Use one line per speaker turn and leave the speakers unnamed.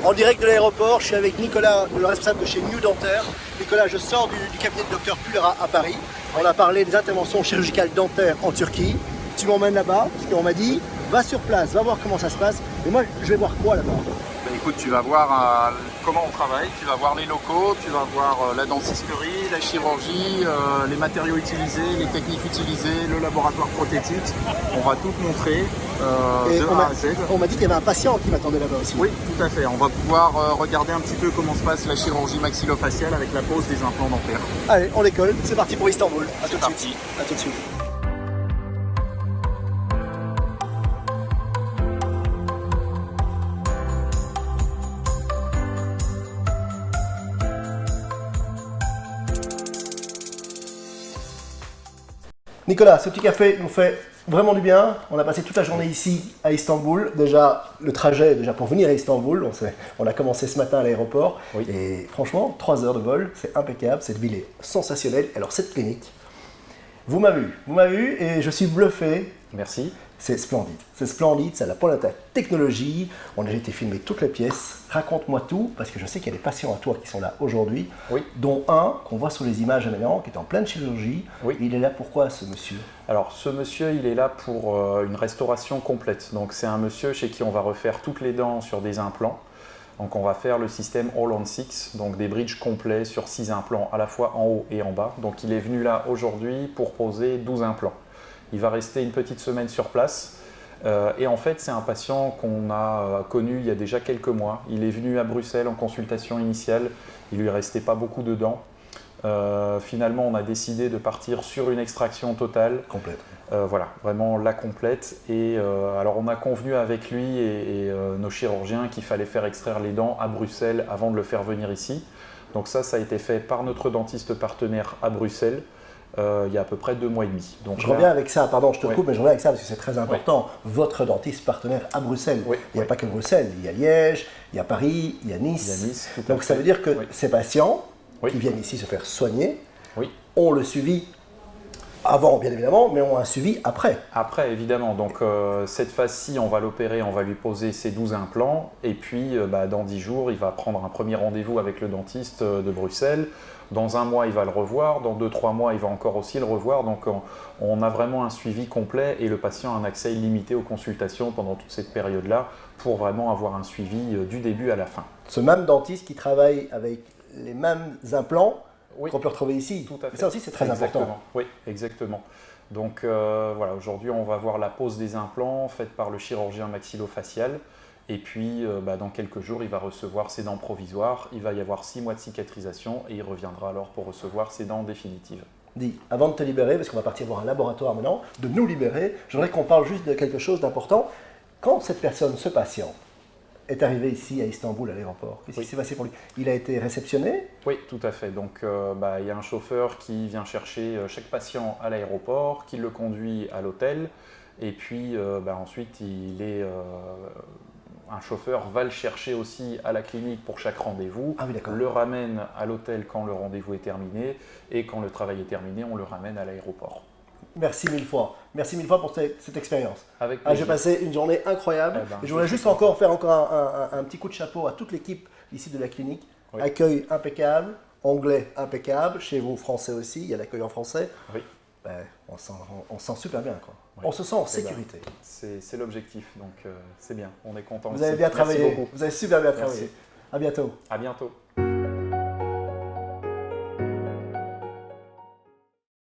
En direct de l'aéroport, je suis avec Nicolas, le responsable de chez New Dentaire. Nicolas, je sors du cabinet de Dr Pulera à Paris. On a parlé des interventions chirurgicales dentaires en Turquie. Tu m'emmènes là-bas, parce qu'on m'a dit, va sur place, va voir comment ça se passe. Et moi, je vais voir quoi là-bas?
Écoute, tu vas voir comment on travaille, tu vas voir les locaux, tu vas voir la dentisterie, la chirurgie, les matériaux utilisés, les techniques utilisées, le laboratoire prothétique. On va tout te montrer de A à Z.
On m'a dit qu'il y avait un patient qui m'attendait là-bas aussi.
Oui, tout à fait. On va pouvoir regarder un petit peu comment se passe la chirurgie maxillofaciale avec la pose des implants dentaires.
Allez, on décolle, c'est parti pour Istanbul. À tout de
parti.
suite. À tout de suite. Nicolas, ce petit café nous fait vraiment du bien. On a passé toute la journée ici à Istanbul. Déjà, le trajet, déjà pour venir à Istanbul, on a commencé ce matin à l'aéroport.
Oui.
Et franchement, 3 heures de vol, c'est impeccable. Cette ville est sensationnelle. Alors cette clinique, vous m'avez vu et je suis bluffé.
Merci.
C'est splendide, ça a la pointe de la technologie. On a déjà été filmer toutes les pièces. Raconte-moi tout, parce que je sais qu'il y a des patients à toi qui sont là aujourd'hui,
Oui.
dont un qu'on voit sur les images maintenant, qui est en pleine chirurgie.
Oui.
Il est là pourquoi, ce monsieur?
Alors, ce monsieur, il est là pour une restauration complète. Donc, c'est un monsieur chez qui on va refaire toutes les dents sur des implants. Donc, on va faire le système All on 6, donc des bridges complets sur 6 implants, à la fois en haut et en bas. Donc, il est venu là aujourd'hui pour poser 12 implants. Il va rester une petite semaine sur place. Et en fait, c'est un patient qu'on a connu il y a déjà quelques mois. Il est venu à Bruxelles en consultation initiale. Il lui restait pas beaucoup de dents. Finalement, on a décidé de partir sur une extraction totale.
Complète.
Voilà, vraiment la complète. Et alors, on a convenu avec lui et nos chirurgiens qu'il fallait faire extraire les dents à Bruxelles avant de le faire venir ici. Donc ça a été fait par notre dentiste partenaire à Bruxelles. Il y a à peu près 2 mois et demi. Donc
je reviens avec ça, pardon, je te
Oui.
coupe, mais je reviens avec ça parce que c'est très important. Oui. Votre dentiste partenaire à Bruxelles.
Oui.
Il n'y a pas que Bruxelles, il y a Liège, il y a Paris, il y a Nice.
Il y a Nice, tout à
Donc
fait.
ça veut dire que ces patients
Oui.
qui viennent ici se faire soigner
Oui.
ont le suivi avant, bien évidemment, mais ont un suivi après.
Après, évidemment. Donc cette phase-ci, on va l'opérer, on va lui poser ses 12 implants. Et puis, dans 10 jours, il va prendre un premier rendez-vous avec le dentiste de Bruxelles. Dans 1 mois, il va le revoir. Dans 2-3 mois, il va encore aussi le revoir. Donc, on a vraiment un suivi complet et le patient a un accès illimité aux consultations pendant toute cette période-là pour vraiment avoir un suivi du début à la fin.
Ce même dentiste qui travaille avec les mêmes implants
Oui.
qu'on peut retrouver ici.
Tout à fait.
Et ça aussi, c'est très important.
Oui, exactement. Donc, voilà, aujourd'hui, on va voir la pose des implants faite par le chirurgien maxillofacial. Et puis, dans quelques jours, il va recevoir ses dents provisoires. Il va y avoir 6 mois de cicatrisation et il reviendra alors pour recevoir ses dents définitives.
Dis, avant de te libérer, parce qu'on va partir voir un laboratoire maintenant, de nous libérer, j'aimerais qu'on parle juste de quelque chose d'important. Quand cette personne, ce patient, est arrivé ici à Istanbul, à l'aéroport, qu'est-ce qui s'est passé pour lui? Il a été réceptionné?
Oui, tout à fait. Donc, il y a un chauffeur qui vient chercher chaque patient à l'aéroport, qui le conduit à l'hôtel. Et puis, ensuite, un chauffeur va le chercher aussi à la clinique pour chaque rendez-vous, le ramène à l'hôtel quand le rendez-vous est terminé et quand le travail est terminé, on le ramène à l'aéroport.
Merci 1000 fois. Merci 1000 fois pour cette expérience.
Avec plaisir.
J'ai passé une journée incroyable. Et je voudrais juste faire encore un petit coup de chapeau à toute l'équipe ici de la clinique. Oui. Accueil impeccable, anglais impeccable, chez vous français aussi, il y a l'accueil en français.
Oui.
On se sent super bien, quoi.
Oui.
On se sent en sécurité.
C'est l'objectif, donc c'est bien, on est content.
Vous avez bien travaillé, vous avez super bien travaillé. À bientôt.
À bientôt.